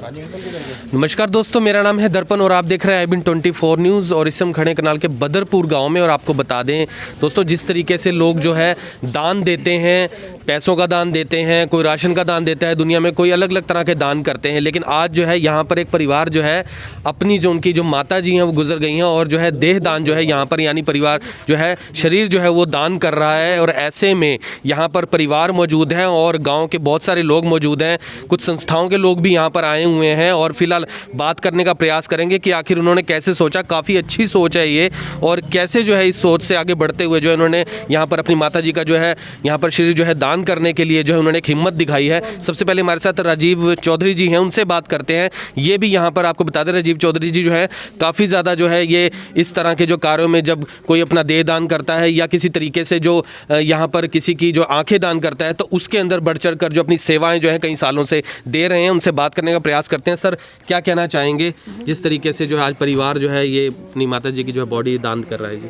नमस्कार दोस्तों, मेरा नाम है दर्पण और आप देख रहे हैं आईबीन 24 न्यूज़। और इस समय खड़े कनाल के बदरपुर गांव में। और आपको बता दें दोस्तों, जिस तरीके से लोग जो है दान देते हैं, पैसों का दान देते हैं, कोई राशन का दान देता है, दुनिया में कोई अलग अलग तरह के दान करते हैं। लेकिन आज जो है यहाँ पर एक परिवार जो है अपनी जो उनकी जो माता जी हैं वो गुजर गई हैं और जो है देह दान जो है यहाँ पर, यानी परिवार जो है शरीर जो है वो दान कर रहा है। और ऐसे में यहाँ पर परिवार मौजूद हैं और गाँव के बहुत सारे लोग मौजूद हैं, कुछ संस्थाओं के लोग भी यहाँ पर आए हुए हैं। और फिलहाल बात करने का प्रयास करेंगे कि आखिर उन्होंने कैसे सोचा। काफ़ी अच्छी सोच है ये, और कैसे जो है इस सोच से आगे बढ़ते हुए जो है उन्होंने यहाँ पर अपनी माता जी का जो है यहाँ पर शरीर जो है दान करने के लिए जो है उन्होंने एक हिम्मत दिखाई है। सबसे पहले हमारे साथ राजीव चौधरी जी हैं, उनसे बात करते हैं। ये भी यहाँ पर आपको बता दें, राजीव चौधरी जी जो है काफ़ी ज़्यादा जो है ये इस तरह के जो कार्यों में, जब कोई अपना देह दान करता है या किसी तरीके से जो यहाँ पर किसी की जो आंखें दान करता है, तो उसके अंदर बढ़ चढ़ कर जो अपनी सेवाएं जो है कई सालों से दे रहे हैं। उनसे बात करने का प्रयास करते हैं। सर, क्या कहना चाहेंगे जिस तरीके से जो है आज परिवार जो है ये अपनी माता जी की जो है बॉडी दान कर रहा है जी?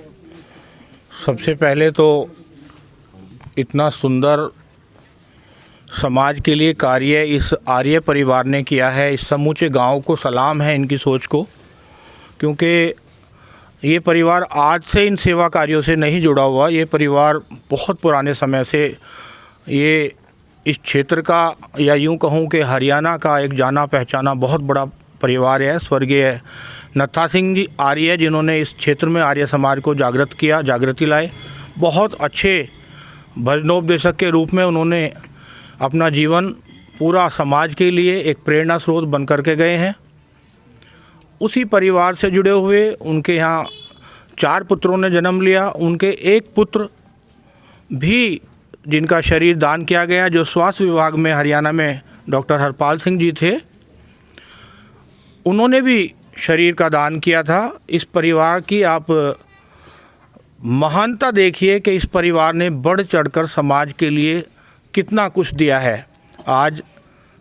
सबसे पहले तो इतना सुंदर समाज के लिए कार्य इस आर्य परिवार ने किया है। इस समूचे गांव को सलाम है इनकी सोच को, क्योंकि ये परिवार आज से इन सेवा कार्यों से नहीं जुड़ा हुआ। ये परिवार बहुत पुराने समय से ये इस क्षेत्र का, या यूं कहूं कि हरियाणा का एक जाना पहचाना बहुत बड़ा परिवार है। स्वर्गीय नत्था सिंह जी आर्य, जिन्होंने इस क्षेत्र में आर्य समाज को जागृत किया, जागृति लाए। बहुत अच्छे भजनोपदेशक के रूप में उन्होंने अपना जीवन पूरा समाज के लिए एक प्रेरणा स्रोत बन कर के गए हैं। उसी परिवार से जुड़े हुए उनके यहाँ 4 पुत्रों ने जन्म लिया। उनके एक पुत्र भी जिनका शरीर दान किया गया, जो स्वास्थ्य विभाग में हरियाणा में डॉक्टर हरपाल सिंह जी थे, उन्होंने भी शरीर का दान किया था। इस परिवार की आप महानता देखिए कि इस परिवार ने बढ़ चढ़कर समाज के लिए कितना कुछ दिया है। आज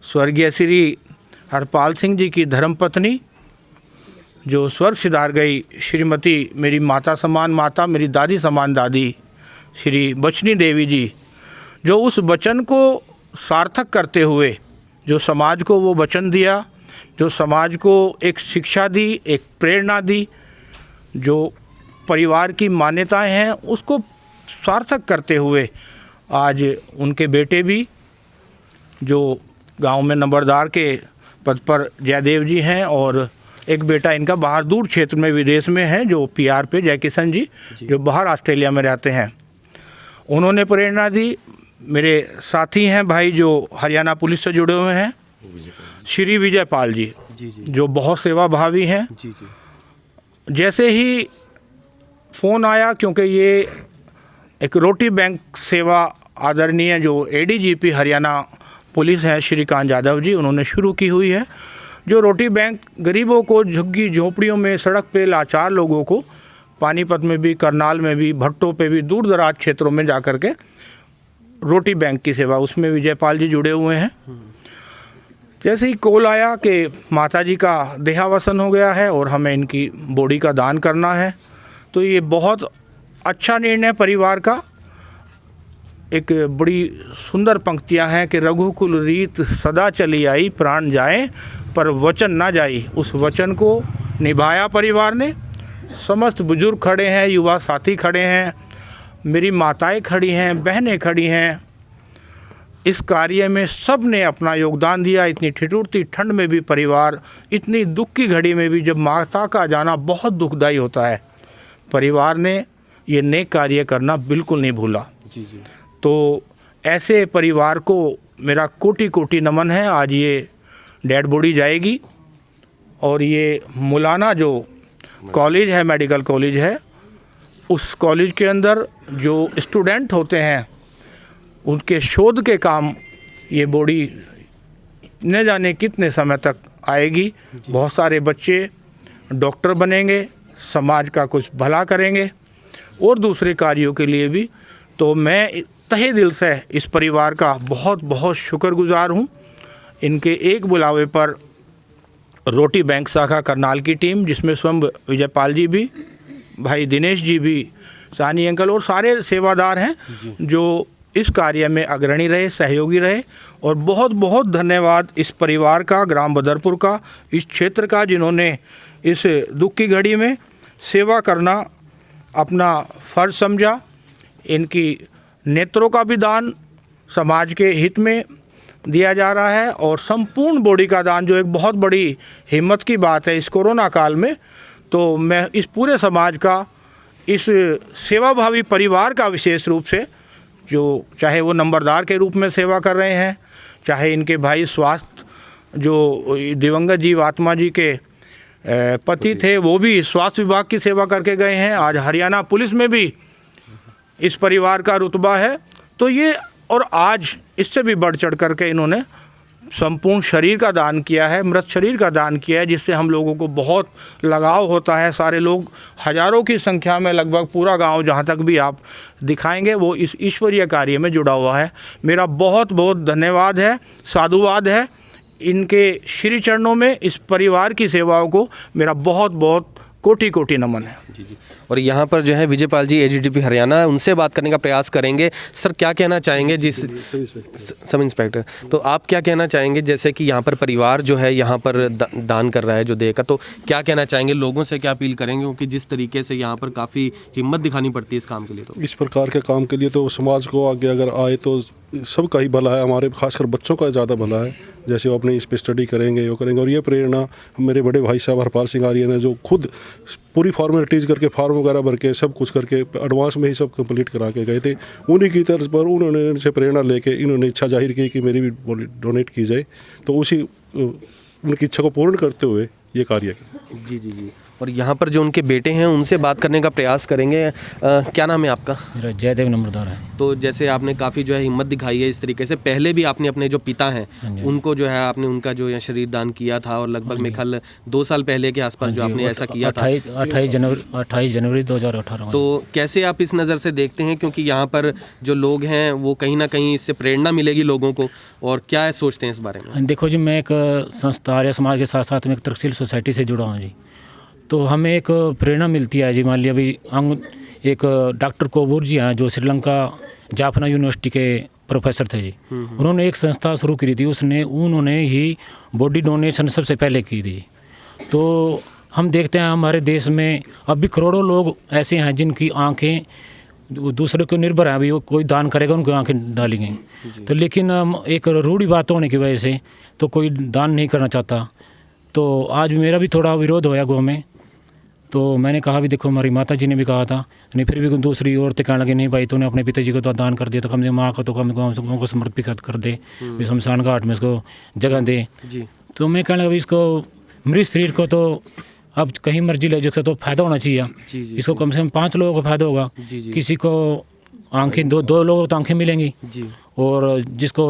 स्वर्गीय श्री हरपाल सिंह जी की धर्मपत्नी, जो स्वर्ग सिधार गई, श्रीमती मेरी माता समान माता, मेरी दादी समान दादी, श्री बचनी देवी जी, जो उस वचन को सार्थक करते हुए जो समाज को वो वचन दिया, जो समाज को एक शिक्षा दी, एक प्रेरणा दी, जो परिवार की मान्यताएं हैं उसको सार्थक करते हुए आज उनके बेटे भी, जो गांव में नंबरदार के पद पर जयदेव जी हैं, और एक बेटा इनका बाहर दूर क्षेत्र में विदेश में है, जो PR पे जय किशन जी, जो बाहर ऑस्ट्रेलिया में रहते हैं, उन्होंने प्रेरणा दी। मेरे साथी हैं भाई जो हरियाणा पुलिस से जुड़े हुए हैं, श्री विजय पाल जी, जो बहुत सेवाभावी हैं। जैसे ही फ़ोन आया, क्योंकि ये एक रोटी बैंक सेवा आदरणीय जो ADGP हरियाणा पुलिस है श्रीकांत यादव जी, उन्होंने शुरू की हुई है, जो रोटी बैंक गरीबों को झुग्गी झोंपड़ियों में, सड़क पे लाचार लोगों को, पानीपत में भी, करनाल में भी, भट्टों पे भी, दूर दराज क्षेत्रों में जा कर के रोटी बैंक की सेवा, उसमें विजयपाल जी जुड़े हुए हैं। जैसे ही कॉल आया कि माताजी का देहावसान हो गया है और हमें इनकी बॉडी का दान करना है, तो ये बहुत अच्छा निर्णय परिवार का। एक बड़ी सुंदर पंक्तियां हैं कि रघुकुल रीत सदा चली आई, प्राण जाए पर वचन ना जाई। उस वचन को निभाया परिवार ने। समस्त बुजुर्ग खड़े हैं, युवा साथी खड़े हैं, मेरी माताएं खड़ी हैं, बहनें खड़ी हैं। इस कार्य में सब ने अपना योगदान दिया। इतनी ठिठुरती ठंड में भी परिवार, इतनी दुख की घड़ी में भी, जब माता का जाना बहुत दुखदाई होता है, परिवार ने ये नेक कार्य करना बिल्कुल नहीं भूला। तो ऐसे परिवार को मेरा कोटि कोटि नमन है। आज ये डेड बॉडी जाएगी और ये मुलाना जो कॉलेज है, मेडिकल कॉलेज है, उस कॉलेज के अंदर जो स्टूडेंट होते हैं उनके शोध के काम ये बॉडी न जाने कितने समय तक आएगी। बहुत सारे बच्चे डॉक्टर बनेंगे, समाज का कुछ भला करेंगे और दूसरे कार्यों के लिए भी। तो मैं तहे दिल से इस परिवार का बहुत बहुत शुक्रगुजार हूँ। इनके एक बुलावे पर रोटी बैंक शाखा करनाल की टीम, जिसमें स्वयं विजयपाल जी भी, भाई दिनेश जी भी, सानी अंकल और सारे सेवादार हैं, जो इस कार्य में अग्रणी रहे, सहयोगी रहे। और बहुत बहुत धन्यवाद इस परिवार का, ग्राम बदरपुर का, इस क्षेत्र का, जिन्होंने इस दुख की घड़ी में सेवा करना अपना फ़र्ज समझा। इनकी नेत्रों का भी दान समाज के हित में दिया जा रहा है और संपूर्ण बॉडी का दान, जो एक बहुत बड़ी हिम्मत की बात है इस कोरोना काल में। तो मैं इस पूरे समाज का, इस सेवाभावी परिवार का विशेष रूप से, जो चाहे वो नंबरदार के रूप में सेवा कर रहे हैं, चाहे इनके भाई स्वास्थ्य जो दिवंगत जीव आत्मा जी के पति थे वो भी स्वास्थ्य विभाग की सेवा करके गए हैं, आज हरियाणा पुलिस में भी इस परिवार का रुतबा है। तो ये, और आज इससे भी बढ़ चढ़ करके इन्होंने संपूर्ण शरीर का दान किया है, मृत शरीर का दान किया है, जिससे हम लोगों को बहुत लगाव होता है। सारे लोग, हज़ारों की संख्या में, लगभग पूरा गांव जहां तक भी आप दिखाएंगे, वो इस ईश्वरीय कार्य में जुड़ा हुआ है। मेरा बहुत बहुत धन्यवाद है, साधुवाद है। इनके श्री चरणों में, इस परिवार की सेवाओं को मेरा बहुत बहुत कोटि कोटि नमन है। जी जी। और यहाँ पर जो है विजयपाल जी एजीडीपी हरियाणा, उनसे बात करने का प्रयास करेंगे। सर क्या कहना चाहेंगे, जिस सब इंस्पेक्टर, तो आप क्या कहना चाहेंगे, जैसे कि यहाँ पर परिवार जो है यहाँ पर दान कर रहा है जो देगा, तो क्या कहना चाहेंगे, लोगों से क्या अपील करेंगे, क्योंकि जिस तरीके से यहाँ पर काफ़ी हिम्मत दिखानी पड़ती है इस काम के लिए। तो इस प्रकार के काम के लिए तो समाज को आगे अगर आए तो सबका ही भला है, हमारे खासकर बच्चों का ज़्यादा भला है। जैसे वो अपने इस पे स्टडी करेंगे, वो करेंगे। और ये प्रेरणा मेरे बड़े भाई साहब हरपाल सिंह आर्य ने, जो खुद पूरी फॉर्मेलिटीज़ करके, फॉर्म वगैरह भर के, सब कुछ करके एडवांस में ही सब कंप्लीट करा के गए थे, उन्हीं की तर्ज पर उन्होंने इनसे प्रेरणा लेके इन्होंने इच्छा जाहिर की कि मेरी भी बॉडी डोनेट की जाए। तो उसी उनकी इच्छा को पूर्ण करते हुए ये कार्य किया। जी जी जी। और यहाँ पर जो उनके बेटे हैं उनसे बात करने का प्रयास करेंगे। क्या नाम है आपका? मेरा जयदेव नंबरदार है। तो जैसे आपने काफ़ी जो है हिम्मत दिखाई है इस तरीके से, पहले भी आपने अपने जो पिता हैं उनको जो है आपने उनका जो है शरीर दान किया था, और लगभग मेरे ख्याल 2 साल पहले के आसपास जो आपने ऐसा किया था, 28 जनवरी 2018। तो कैसे आप इस नज़र से देखते हैं, क्योंकि यहाँ पर जो लोग हैं वो कहीं ना कहीं इससे प्रेरणा मिलेगी लोगों को, और क्या सोचते हैं इस बारे में? देखो जी, मैं एक संस्था आर्य समाज के साथ साथ में एक तक्षशिल सोसाइटी से जुड़ा हूँ जी। तो हमें एक प्रेरणा मिलती है जी। मान लिया अभी हम एक डॉक्टर कोबूर जी हैं, जो श्रीलंका जाफना यूनिवर्सिटी के प्रोफेसर थे जी। उन्होंने एक संस्था शुरू की थी, उन्होंने ही बॉडी डोनेशन सबसे पहले की थी। तो हम देखते हैं हमारे देश में अब भी करोड़ों लोग ऐसे हैं जिनकी आंखें दूसरे को निर्भर है, अभी वो कोई दान करेगा उनको आंखें डाली गई। तो लेकिन एक रूढ़ी बात होने की वजह से तो कोई दान नहीं करना चाहता। तो आज मेरा भी थोड़ा विरोध होया गाँव में। तो मैंने कहा भी देखो, हमारी माता जी ने भी कहा था, नहीं फिर भी दूसरी औरतें कहने लगी नहीं भाई तूने अपने पिताजी को तो दान कर दिया, तो कम से कम माँ को तो कम गाँव को समर्पित कर दे, शमशान घाट में इसको जगह दे जी। तो मैं कहने लगा इसको मृत शरीर को तो अब कहीं मर्जी ले जिसका तो फायदा होना चाहिए जी, इसको कम से कम 5 लोगों को फायदा होगा जी। किसी को आंखें दो लोगों को तो आंखें मिलेंगी जी। और जिसको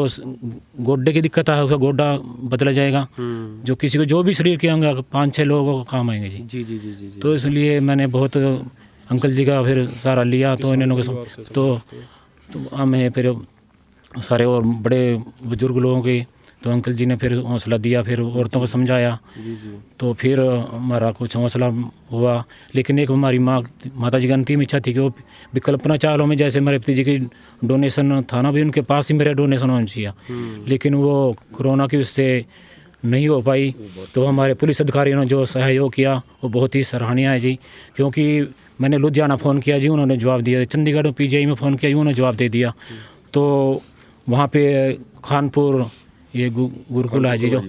गोड्डे की दिक्कत है उसका गोड्डा बदला जाएगा। जो किसी को जो भी शरीर के होंगे 5-6 लोगों को काम आएंगे जी जी जी जी। तो इसलिए मैंने बहुत अंकल जी का फिर सहारा लिया। तो इन्होंने तो हमें फिर सारे और बड़े बुजुर्ग लोगों के, तो अंकल जी ने फिर हौसला दिया, फिर औरतों को समझाया जी जी। तो फिर हमारा कुछ हौसला हुआ। लेकिन एक हमारी माता जी की अंतिम इच्छा थी कि वो विकल्पना चालों में, जैसे हमारे पिताजी की डोनेशन था ना, भी उनके पास ही मेरा डोनेशन होना चाहिए, लेकिन वो कोरोना की उससे नहीं हो पाई। तो हमारे पुलिस अधिकारियों ने जो सहयोग किया वो बहुत ही सराहनीय है जी। क्योंकि मैंने लुधियाना फ़ोन किया जी, उन्होंने जवाब दिया। चंडीगढ़ PGI में फ़ोन किया जी, उन्होंने जवाब दे दिया। तो वहाँ पे खानपुर ये गुरुकुल है जी जो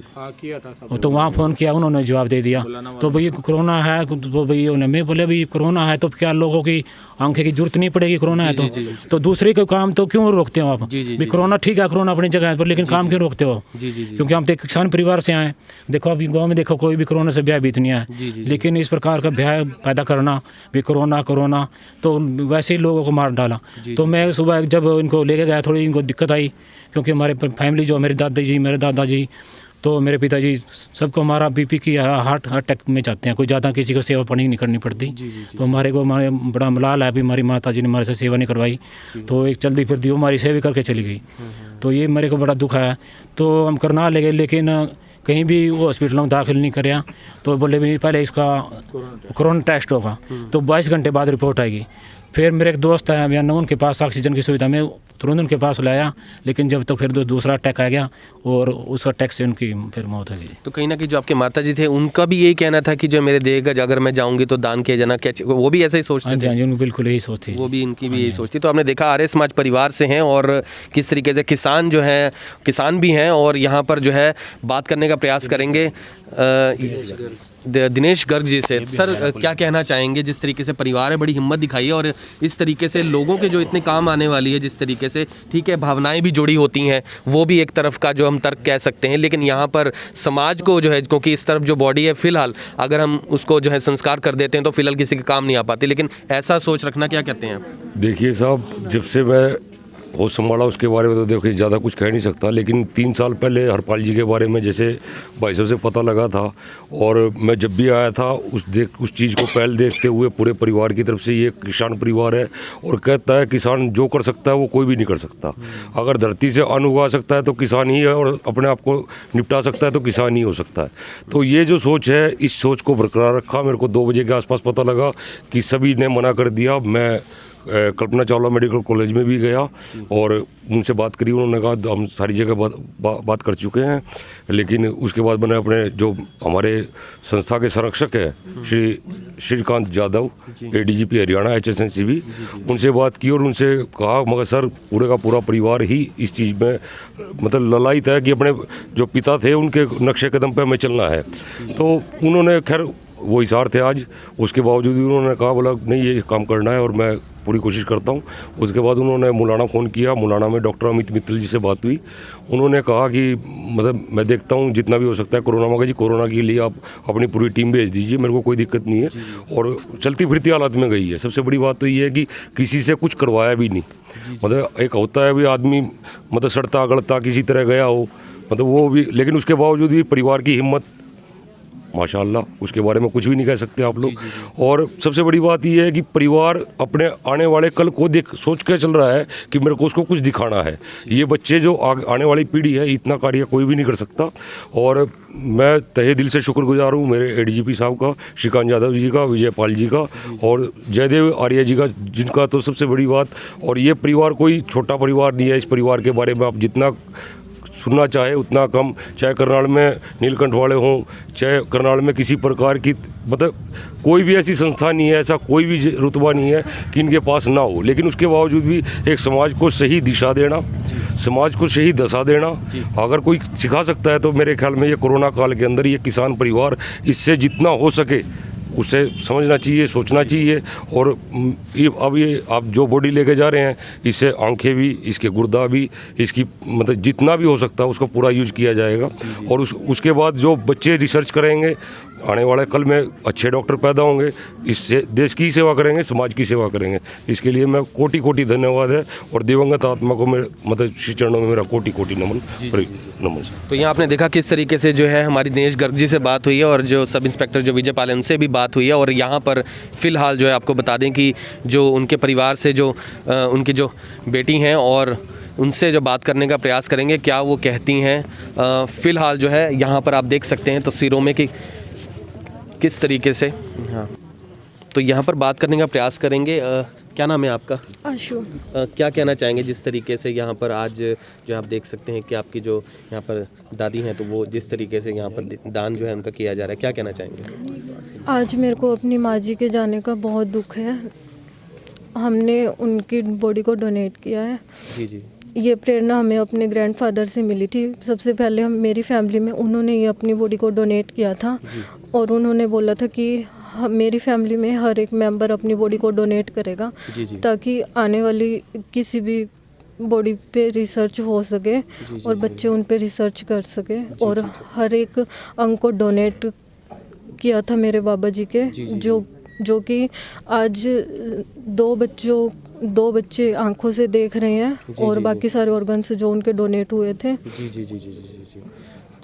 किया था, तो वहाँ फ़ोन किया, उन्होंने जवाब दे दिया। तो भाई कोरोना है, तो भाई उन्हें मैं बोले भाई कोरोना है तो क्या लोगों की आंखें की जरूरत नहीं पड़ेगी, कोरोना है तो दूसरे का काम तो क्यों रोकते हो आप? भाई कोरोना ठीक है, कोरोना अपनी जगह है, पर लेकिन काम क्यों रोकते हो? क्योंकि हम तो एक किसान परिवार से आए। देखो अभी गाँव में देखो कोई भी कोरोना से भयभीत नहीं है, लेकिन इस प्रकार का भय पैदा करना भी कोरोना तो वैसे ही लोगों को मार डाला। तो मैं सुबह जब इनको लेके गया, थोड़ी इनको दिक्कत आई, क्योंकि हमारे फैमिली जो मेरे दादाजी, मेरे दादाजी, तो मेरे पिताजी, सबको हमारा BP की हार्ट अटैक में जाते हैं। कोई ज़्यादा किसी को सेवा पानी नहीं करनी पड़ती जी। तो हमारे बड़ा मलाल है, अभी हमारी माता जी ने हमारे से सेवा नहीं करवाई, तो एक चलती फिरती वो हमारी सेवा करके चली गई। तो ये मेरे को बड़ा दुख है। तो हम करना लगे, लेकिन कहीं भी वो हॉस्पिटल में दाखिल नहीं कराया। तो बोले भी पहले इसका कोरोना टेस्ट होगा, तो 22 घंटे बाद रिपोर्ट आएगी। फिर मेरे एक दोस्त है अभियान, उनके पास ऑक्सीजन की सुविधा में तुरंत उनके पास लाया, लेकिन जब तक फिर दूसरा अटैक आ गया और उस अटैक से उनकी फिर मौत हो गई। तो कहीं ना कहीं जो आपके माता जी थे उनका भी यही कहना था कि जो मेरे देह का अगर मैं जाऊंगी तो दान किया जाना, क्या वो भी ऐसा ही सोचते हाँ जी, थे? हाँ जी, उनकी बिल्कुल यही सोच थी। वो भी इनकी भी यही सोचती। तो आपने देखा आर्य समाज परिवार से हैं और किस तरीके से किसान जो है, किसान भी हैं और यहाँ पर जो है बात करने का प्रयास करेंगे दिनेश गर्ग जी से। सर क्या कहना चाहेंगे, जिस तरीके से परिवार है बड़ी हिम्मत दिखाई है और इस तरीके से लोगों के जो इतने काम आने वाली है, जिस तरीके से ठीक है भावनाएं भी जुड़ी होती हैं, वो भी एक तरफ का जो हम तर्क कह सकते हैं, लेकिन यहाँ पर समाज को जो है, क्योंकि इस तरफ जो बॉडी है फिलहाल अगर हम उसको जो है संस्कार कर देते हैं तो फिलहाल किसी के काम नहीं आ पाती, लेकिन ऐसा सोच रखना, क्या कहते हैं आप? देखिए साहब, जब से मैं होश संभाला उसके बारे में तो देखिए ज़्यादा कुछ कह नहीं सकता, लेकिन 3 साल पहले हरपाल जी के बारे में जैसे भाई साहब से पता लगा था और मैं जब भी आया था उस चीज़ को पहल देखते हुए पूरे परिवार की तरफ से, ये किसान परिवार है और कहता है किसान जो कर सकता है वो कोई भी नहीं कर सकता। अगर धरती से अन्न उगा सकता है तो किसान ही है और अपने आप को निपटा सकता है तो किसान ही हो सकता है। तो ये जो सोच है, इस सोच को बरकरार रखा। मेरे को 2 बजे के आसपास पता लगा कि सभी ने मना कर दिया। मैं कल्पना चावला मेडिकल कॉलेज में भी गया और उनसे बात करी। उन्होंने कहा हम सारी जगह बात कर चुके हैं, लेकिन उसके बाद मैंने अपने जो हमारे संस्था के संरक्षक हैं श्रीकांत यादव, ADGP हरियाणा HSNCB, उनसे बात की और उनसे कहा मगर सर पूरे का पूरा परिवार ही इस चीज़ में मतलब ललायित है कि अपने जो पिता थे उनके नक्शे कदम पे हमें चलना है। तो उन्होंने खैर वो हिसार थे आज, उसके बावजूद भी उन्होंने कहा बोला नहीं ये काम करना है और मैं पूरी कोशिश करता हूँ। उसके बाद उन्होंने मुलाना फ़ोन किया। मुलाना में डॉक्टर अमित मित्तल जी से बात हुई। उन्होंने कहा कि मतलब मैं देखता हूँ जितना भी हो सकता है कोरोना में, जी कोरोना के लिए आप अपनी पूरी टीम भेज दीजिए, मेरे को कोई दिक्कत नहीं है। और चलती फिरती हालत में गई है। सबसे बड़ी बात तो ये है कि किसी से कुछ करवाया भी नहीं। मतलब एक होता है भी आदमी मतलब सड़ता गड़ता किसी तरह गया हो, मतलब वो भी, लेकिन उसके बावजूद भी परिवार की हिम्मत माशाल्लाह, उसके बारे में कुछ भी नहीं कह सकते आप लोग। और सबसे बड़ी बात यह है कि परिवार अपने आने वाले कल को सोच के चल रहा है कि मेरे को उसको कुछ दिखाना है। ये बच्चे जो आने वाली पीढ़ी है, इतना कार्य कोई भी नहीं कर सकता। और मैं तहे दिल से शुक्रगुजार हूँ मेरे ADGP साहब का, श्रीकांत यादव जी का, विजयपाल जी का और जयदेव आर्य जी का, जिनका तो सबसे बड़ी बात। और ये परिवार कोई छोटा परिवार नहीं है। इस परिवार के बारे में आप जितना सुनना चाहे उतना कम, चाहे करनाल में नीलकंठ वाले हों, चाहे करनाल में किसी प्रकार की मतलब कोई भी ऐसी संस्था नहीं है, ऐसा कोई भी रुतबा नहीं है कि इनके पास ना हो। लेकिन उसके बावजूद भी एक समाज को सही दिशा देना, समाज को सही दशा देना अगर कोई सिखा सकता है तो मेरे ख्याल में ये कोरोना काल के अंदर ये किसान परिवार इससे जितना हो सके उसे समझना चाहिए, सोचना चाहिए। और अब ये आप जो बॉडी लेके जा रहे हैं, इससे आंखें भी, इसके गुर्दा भी, इसकी मतलब जितना भी हो सकता है उसका पूरा यूज किया जाएगा। और उसके बाद जो बच्चे रिसर्च करेंगे, आने वाले कल में अच्छे डॉक्टर पैदा होंगे, इससे देश की सेवा करेंगे, समाज की सेवा करेंगे। इसके लिए मैं कोटि कोटि धन्यवाद है और दिवंगत आत्मा को मेरे मतलब श्री चरणों में मेरा कोटि कोटि नमन। तो यहाँ आपने देखा किस तरीके से जो है हमारी दिनेश गर्ग जी से बात हुई है और जो सब इंस्पेक्टर जो विजयपाल है उनसे भी बात हुई है। और यहाँ पर फ़िलहाल जो है आपको बता दें कि जो उनके परिवार से जो उनकी जो बेटी हैं और उनसे जो बात करने का प्रयास करेंगे, क्या वो कहती हैं। फ़िलहाल जो है यहाँ पर आप देख सकते हैं तस्वीरों में कि किस तरीके से, हाँ, तो यहाँ पर बात करने का प्रयास करेंगे। क्या नाम है आपका? आशु। क्या कहना चाहेंगे जिस तरीके से यहाँ पर आज जो आप देख सकते हैं कि आपकी जो यहाँ पर दादी हैं तो वो जिस तरीके से यहाँ पर दान जो है उनका किया जा रहा है, क्या कहना चाहेंगे? आज मेरे को अपनी माँ जी के जाने का बहुत दुख है। हमने उनकी बॉडी को डोनेट किया है। जी जी। ये प्रेरणा हमें अपने ग्रैंडफादर से मिली थी। सबसे पहले हम मेरी फैमिली में उन्होंने ये अपनी बॉडी को डोनेट किया था और उन्होंने बोला था कि मेरी फैमिली में हर एक मेंबर अपनी बॉडी को डोनेट करेगा ताकि आने वाली किसी भी बॉडी पे रिसर्च हो सके और बच्चे उन पे रिसर्च कर सके। और हर एक अंग को डोनेट किया था मेरे बाबा जी के, जो कि आज दो बच्चे आंखों से देख रहे हैं और बाकी सारे ऑर्गन्स जो उनके डोनेट हुए थे। जी।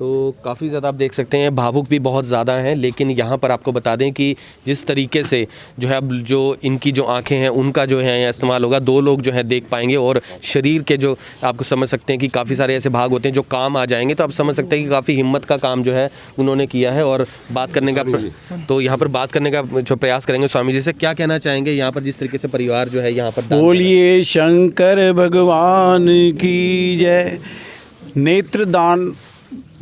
तो काफ़ी ज़्यादा आप देख सकते हैं, भावुक भी बहुत ज़्यादा हैं। लेकिन यहाँ पर आपको बता दें कि जिस तरीके से जो है अब जो इनकी जो आंखें हैं उनका जो है इस्तेमाल होगा, 2 लोग जो है देख पाएंगे और शरीर के जो आपको समझ सकते हैं कि काफ़ी सारे ऐसे भाग होते हैं जो काम आ जाएंगे। तो आप समझ सकते हैं कि काफ़ी हिम्मत का काम जो है उन्होंने किया है। और बात करने का तो यहाँ पर बात करने का जो प्रयास करेंगे स्वामी जी से, क्या कहना चाहेंगे यहाँ पर जिस तरीके से परिवार जो है यहाँ पर दान बोलिए शंकर भगवान की जय। नेत्र दान,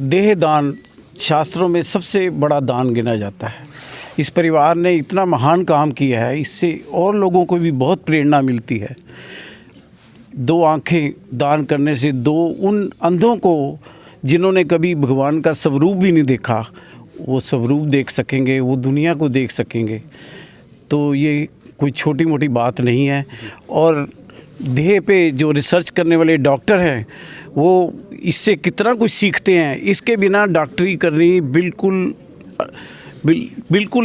देह दान शास्त्रों में सबसे बड़ा दान गिना जाता है। इस परिवार ने इतना महान काम किया है, इससे और लोगों को भी बहुत प्रेरणा मिलती है। 2 आंखें दान करने से 2 उन अंधों को जिन्होंने कभी भगवान का स्वरूप भी नहीं देखा, वो स्वरूप देख सकेंगे, वो दुनिया को देख सकेंगे। तो ये कोई छोटी मोटी बात नहीं है। और देह पे जो रिसर्च करने वाले डॉक्टर हैं वो इससे कितना कुछ सीखते हैं। इसके बिना डॉक्टरी करनी बिल्कुल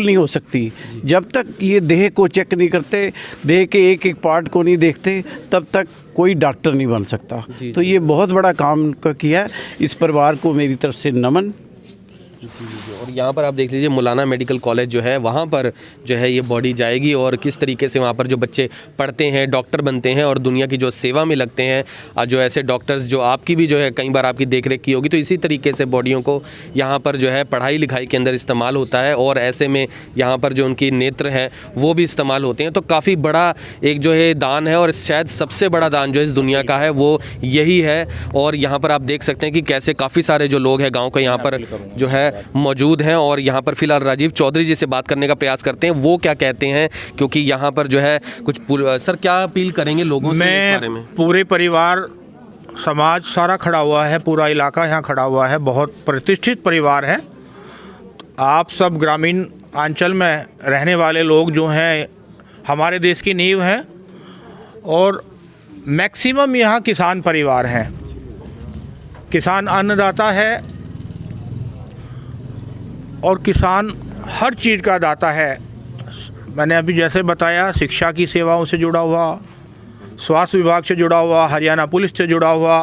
नहीं हो सकती। जब तक ये देह को चेक नहीं करते, देह के एक एक पार्ट को नहीं देखते, तब तक कोई डॉक्टर नहीं बन सकता। तो ये बहुत बड़ा काम किया। इस परिवार को मेरी तरफ से नमन। और यहाँ पर आप देख लीजिए मौलाना मेडिकल कॉलेज जो है वहाँ पर जो है ये बॉडी जाएगी और किस तरीके से वहाँ पर जो बच्चे पढ़ते हैं, डॉक्टर बनते हैं और दुनिया की जो सेवा में लगते हैं, जो ऐसे डॉक्टर्स जो आपकी भी जो है कई बार आपकी देखरेख की होगी, तो इसी तरीके से बॉडियों को यहाँ पर जो है पढ़ाई लिखाई के अंदर इस्तेमाल होता है। और ऐसे में यहाँ पर जो उनकी नेत्र हैं वो भी इस्तेमाल होते हैं। तो काफ़ी बड़ा एक जो है दान है और शायद सबसे बड़ा दान जो इस दुनिया का है वो यही है। और यहाँ पर आप देख सकते हैं कि कैसे काफ़ी सारे जो लोग हैं गाँव के यहाँ पर जो है मौजूद हैं। और यहाँ पर फिलहाल राजीव चौधरी जी से बात करने का प्रयास करते हैं, वो क्या कहते हैं, क्योंकि यहाँ पर जो है कुछ सर क्या अपील करेंगे लोगों से इस बारे में? पूरे परिवार समाज सारा खड़ा हुआ है, पूरा इलाका यहाँ खड़ा हुआ है, बहुत प्रतिष्ठित परिवार है। आप सब ग्रामीण अंचल में रहने वाले लोग जो हैं हमारे देश की नींव हैं और मैक्सिमम यहाँ किसान परिवार हैं। किसान अन्नदाता है और किसान हर चीज़ का दाता है। मैंने अभी जैसे बताया, शिक्षा की सेवाओं से जुड़ा हुआ, स्वास्थ्य विभाग से जुड़ा हुआ, हरियाणा पुलिस से जुड़ा हुआ,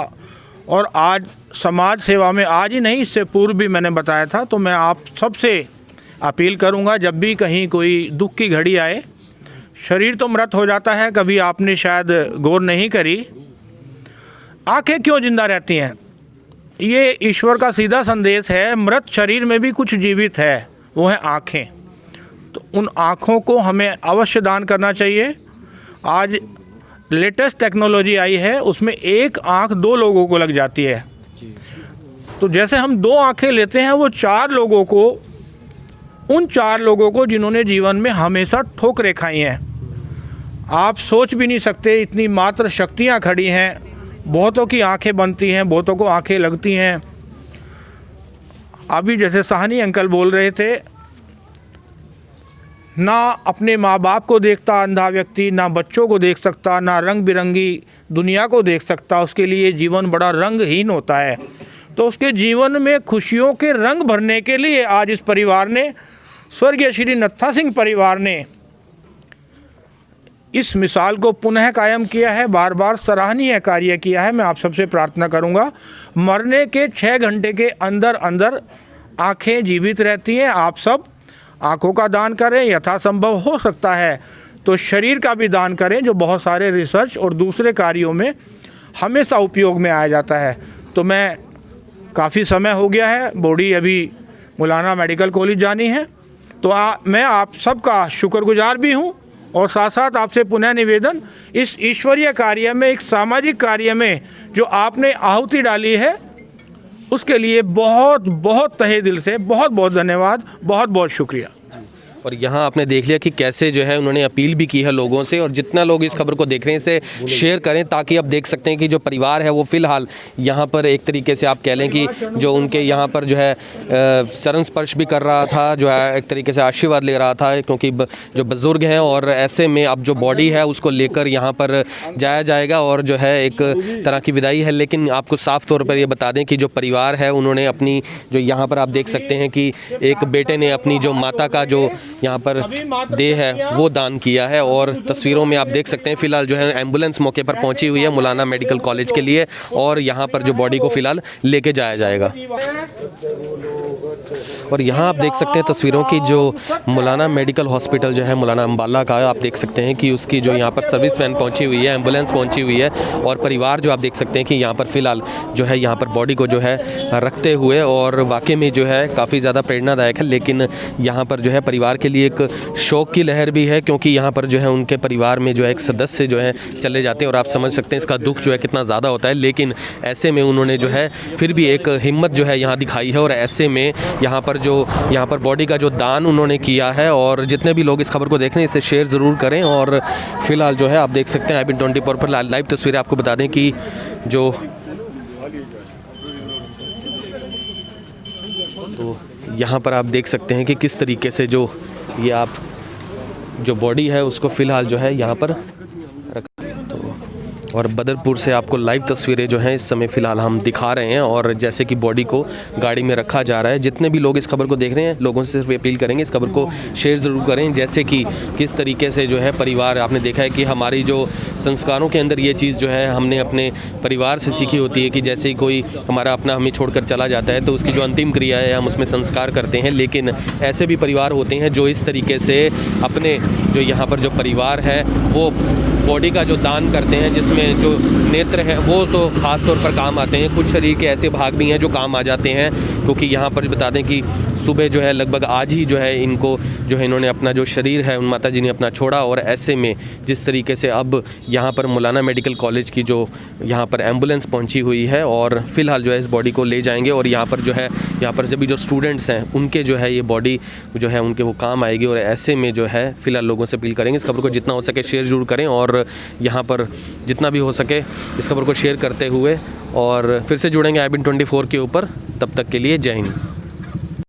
और आज समाज सेवा में, आज ही नहीं इससे पूर्व भी मैंने बताया था। तो मैं आप सबसे अपील करूंगा, जब भी कहीं कोई दुख की घड़ी आए, शरीर तो मृत हो जाता है, कभी आपने शायद गौर नहीं करी, आंखें क्यों जिंदा रहती हैं? ये ईश्वर का सीधा संदेश है। मृत शरीर में भी कुछ जीवित है, वो है आँखें। तो उन आँखों को हमें अवश्य दान करना चाहिए। आज लेटेस्ट टेक्नोलॉजी आई है, उसमें एक आँख 2 लोगों को लग जाती है। तो जैसे हम 2 आँखें लेते हैं, वो 4 लोगों को, उन 4 लोगों को जिन्होंने जीवन में हमेशा ठोकरें खाई हैं। आप सोच भी नहीं सकते, इतनी मात्र शक्तियाँ खड़ी हैं। बहुतों की आंखें बनती हैं, बहुतों को आंखें लगती हैं। अभी जैसे साहनी अंकल बोल रहे थे, ना अपने माँ बाप को देखता अंधा व्यक्ति, ना बच्चों को देख सकता, ना रंग बिरंगी दुनिया को देख सकता, उसके लिए जीवन बड़ा रंगहीन होता है। तो उसके जीवन में खुशियों के रंग भरने के लिए आज इस परिवार ने, स्वर्गीय श्री नत्था सिंह परिवार ने इस मिसाल को पुनः कायम किया है। बार बार सराहनीय कार्य किया है। मैं आप सबसे प्रार्थना करूंगा, मरने के 6 घंटे के अंदर अंदर आंखें जीवित रहती हैं। आप सब आंखों का दान करें, यथासंभव हो सकता है तो शरीर का भी दान करें, जो बहुत सारे रिसर्च और दूसरे कार्यों में हमेशा उपयोग में आया जाता है। तो मैं काफ़ी समय हो गया है, बॉडी अभी मौलाना मेडिकल कॉलेज जानी है, तो मैं आप सबका शुक्रगुजार भी हूँ। और साथ साथ आपसे पुनः निवेदन, इस ईश्वरीय कार्य में, एक सामाजिक कार्य में जो आपने आहुति डाली है, उसके लिए बहुत बहुत तहे दिल से बहुत बहुत धन्यवाद, बहुत बहुत शुक्रिया। और यहाँ आपने देख लिया कि कैसे जो है उन्होंने अपील भी की है लोगों से। और जितना लोग इस खबर को देख रहे हैं इसे शेयर करें, ताकि आप देख सकते हैं कि जो परिवार है वो फ़िलहाल यहाँ पर एक तरीके से आप कह लें कि जो उनके यहाँ पर जो है चरण स्पर्श भी कर रहा था, जो है एक तरीके से आशीर्वाद ले रहा था, क्योंकि जो बुज़ुर्ग हैं। और ऐसे में अब जो बॉडी है उसको लेकर यहाँ पर जाया जाएगा और जो है एक तरह की विदाई है। लेकिन आपको साफ़ तौर पर ये बता दें कि जो परिवार है उन्होंने अपनी, जो यहाँ पर आप देख सकते हैं कि एक बेटे ने अपनी जो माता का जो यहाँ पर देह है वो दान किया है। और तस्वीरों में आप देख सकते हैं फ़िलहाल जो है एम्बुलेंस मौके पर पहुंची हुई है मौलाना मेडिकल कॉलेज के लिए और यहाँ पर जो बॉडी को फ़िलहाल लेके जाया जाएगा। और यहाँ आप देख सकते हैं तस्वीरों की जो मौलाना मेडिकल हॉस्पिटल जो है मौलाना अम्बाला का, आप देख सकते हैं कि उसकी जो यहाँ पर सर्विस वैन पहुँची हुई है, एम्बुलेंस पहुँची हुई है और परिवार जो आप देख सकते हैं कि यहाँ पर फ़िलहाल जो है यहाँ पर बॉडी को जो है रखते हुए, और वाकई में जो है काफ़ी ज़्यादा प्रेरणादायक है। लेकिन यहाँ पर जो है परिवार के लिए एक शोक की लहर भी है, क्योंकि यहाँ पर जो है उनके परिवार में जो है एक सदस्य जो है चले जाते हैं और आप समझ सकते हैं इसका दुख जो है कितना ज़्यादा होता है। लेकिन ऐसे में उन्होंने जो है फिर भी एक हिम्मत जो है यहाँ दिखाई है और ऐसे में यहाँ पर बॉडी का जो दान उन्होंने किया है। और जितने भी लोग इस खबर को देख रहे हैं इसे शेयर ज़रूर करें। और फिलहाल जो है आप देख सकते हैं IBN24 पर लाइव तस्वीरें आपको बता दें कि जो तो यहाँ पर आप देख सकते हैं कि किस तरीके से जो ये आप जो बॉडी है उसको फ़िलहाल जो है यहाँ पर और बदरपुर से आपको लाइव तस्वीरें जो हैं इस समय फ़िलहाल हम दिखा रहे हैं। और जैसे कि बॉडी को गाड़ी में रखा जा रहा है, जितने भी लोग इस खबर को देख रहे हैं लोगों से सिर्फ अपील करेंगे इस खबर को शेयर ज़रूर करें। जैसे कि किस तरीके से जो है परिवार, आपने देखा है कि हमारी जो संस्कारों के अंदर ये चीज़ जो है हमने अपने परिवार से सीखी होती है कि जैसे ही कोई हमारा अपना हमें छोड़कर चला जाता है तो उसकी जो अंतिम क्रिया है हम उसमें संस्कार करते हैं। लेकिन ऐसे भी परिवार होते हैं जो इस तरीके से अपने जो यहाँ पर जो परिवार है वो बॉडी का जो दान करते हैं, जिसमें जो नेत्र हैं वो तो ख़ास तौर पर काम आते हैं। कुछ शरीर के ऐसे भाग भी हैं जो काम आ जाते हैं, क्योंकि यहाँ पर बता दें कि सुबह जो है लगभग आज ही जो है इनको जो है इन्होंने अपना जो शरीर है उन माता जी ने अपना छोड़ा। और ऐसे में जिस तरीके से अब यहाँ पर मौलाना मेडिकल कॉलेज की जो यहाँ पर एम्बुलेंस पहुँची हुई है और फ़िलहाल जो है इस बॉडी को ले जाएंगे और यहाँ पर जो है यहाँ पर सभी जो स्टूडेंट्स हैं उनके जो है ये बॉडी जो है उनके वो काम आएगी। और ऐसे में जो है फ़िलहाल लोगों से अपील करेंगे इस खबर को जितना हो सके शेयर ज़रूर करें और यहाँ पर जितना भी हो सके इस खबर को शेयर करते हुए और फिर से जुड़ेंगे IBN24 के ऊपर। तब तक के लिए जय हिंद।